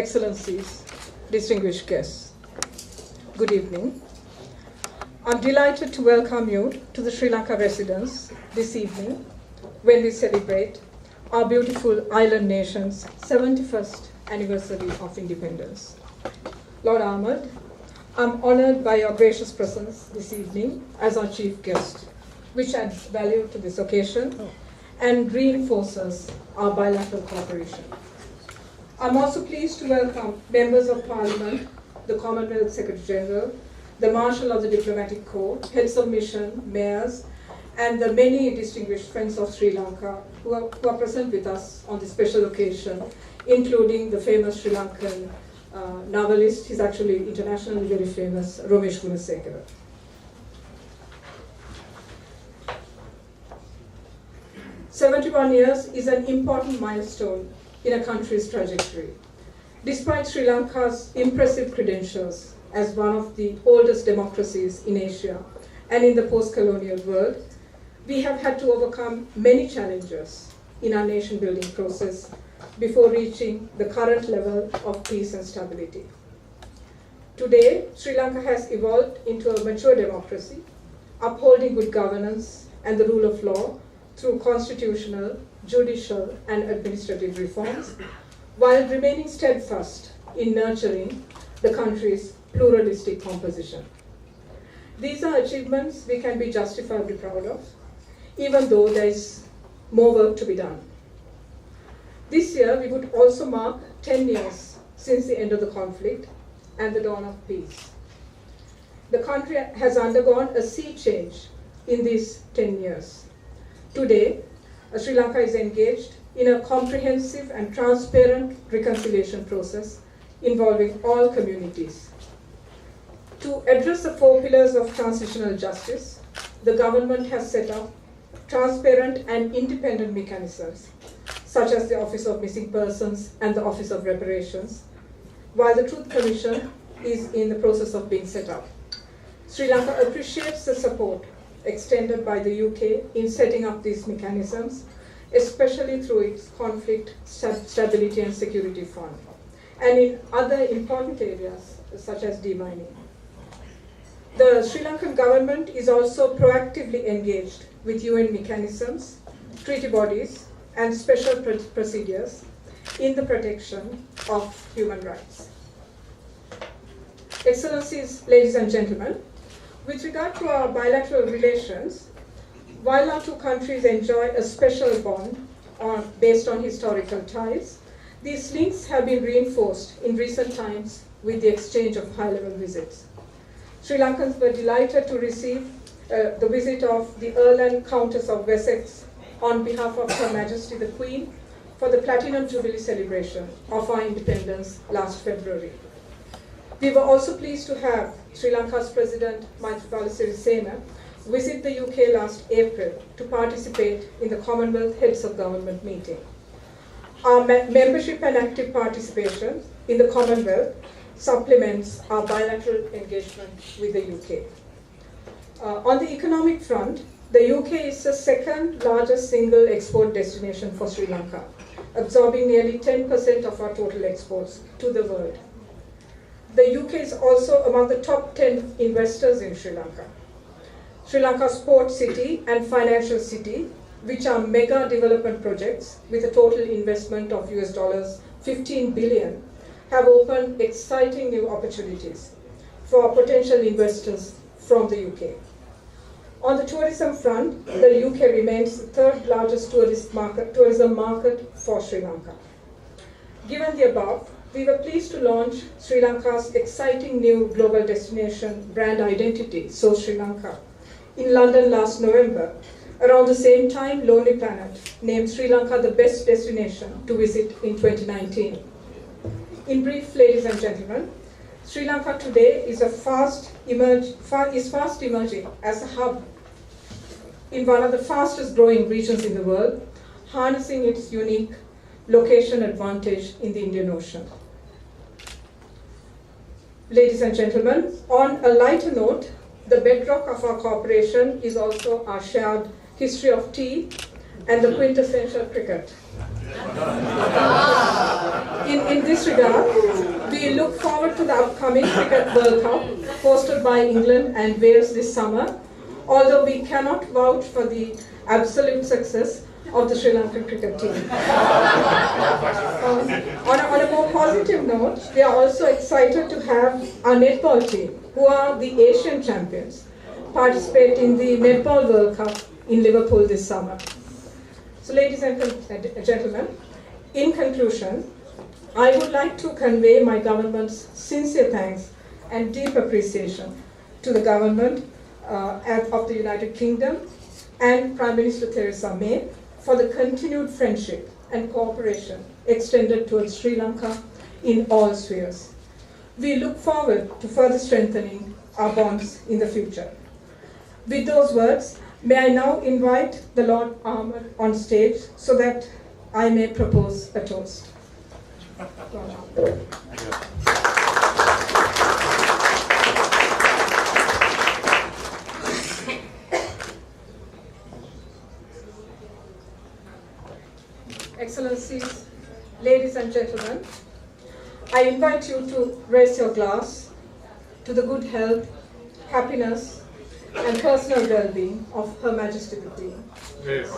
Excellencies, distinguished guests, good evening. I'm delighted to welcome you to the Sri Lanka residence this evening when we celebrate our beautiful island nation's 71st anniversary of independence. Lord Ahmed, I'm honored by your gracious presence this evening as our chief guest, which adds value to this occasion and reinforces our bilateral cooperation. I'm also pleased to welcome members of Parliament, the Commonwealth Secretary General, the Marshal of the Diplomatic Corps, heads of mission, mayors, and the many distinguished friends of Sri Lanka who are present with us on this special occasion, including the famous Sri Lankan novelist, he's actually internationally very famous, Gunasekera. "71 years is an important milestone in a country's trajectory. Despite Sri Lanka's impressive credentials as one of the oldest democracies in Asia and in the post-colonial world, we have had to overcome many challenges in our nation-building process before reaching the current level of peace and stability. Today, Sri Lanka has evolved into a mature democracy, upholding good governance and the rule of law through constitutional, judicial, and administrative reforms, while remaining steadfast in nurturing the country's pluralistic composition. These are achievements we can be justifiably proud of, even though there is more work to be done. This year, we would also mark 10 years since the end of the conflict and the dawn of peace. The country has undergone a sea change in these 10 years. Today, Sri Lanka is engaged in a comprehensive and transparent reconciliation process involving all communities. To address the 4 pillars of transitional justice, the government has set up transparent and independent mechanisms, such as the Office of Missing Persons and the Office of Reparations, while the Truth Commission is in the process of being set up. Sri Lanka appreciates the support extended by the UK in setting up these mechanisms, especially through its Conflict, Stability and Security Fund, and in other important areas such as demining. The Sri Lankan government is also proactively engaged with UN mechanisms, treaty bodies, and special procedures in the protection of human rights. Excellencies, ladies and gentlemen, with regard to our bilateral relations, while our two countries enjoy a special bond based on historical ties, these links have been reinforced in recent times with the exchange of high-level visits. Sri Lankans were delighted to receive the visit of the Earl and Countess of Wessex on behalf of Her Majesty the Queen for the Platinum Jubilee celebration of our independence last February. We were also pleased to have Sri Lanka's President Maithripala Sirisena visit the UK last April to participate in the Commonwealth Heads of Government meeting. Our membership and active participation in the Commonwealth supplements our bilateral engagement with the UK. On the economic front, the UK is the second largest single export destination for Sri Lanka, absorbing nearly 10% of our total exports to the world. The UK is also among the top 10 investors in Sri Lanka. Sri Lanka's port city and financial city, which are mega development projects with a total investment of US $15 billion, have opened exciting new opportunities for potential investors from the UK. On the tourism front, the UK remains the third largest tourism market for Sri Lanka. Given the above, we were pleased to launch Sri Lanka's exciting new global destination brand identity, So Sri Lanka, in London last November. Around the same time, Lonely Planet named Sri Lanka the best destination to visit in 2019. In brief, ladies and gentlemen, Sri Lanka today is fast emerging as a hub in one of the fastest growing regions in the world, harnessing its unique location advantage in the Indian Ocean. Ladies and gentlemen, on a lighter note, the bedrock of our cooperation is also our shared history of tea and the quintessential cricket. In this regard, We look forward to the upcoming Cricket World Cup hosted by England and Wales this summer, although we cannot vouch for the absolute success of the Sri Lankan cricket team. On a more positive note, we are also excited to have our netball team, who are the Asian champions, participate in the Netball World Cup in Liverpool this summer. So ladies and gentlemen, in conclusion, I would like to convey my government's sincere thanks and deep appreciation to the government of the United Kingdom and Prime Minister Theresa May for the continued friendship and cooperation extended towards Sri Lanka in all spheres. We look forward to further strengthening our bonds in the future. With those words, may I now invite the Lord Ahmed on stage so that I may propose a toast. Excellencies, ladies and gentlemen, I invite you to raise your glass to the good health, happiness, and personal well-being of Her Majesty the Queen. Yes.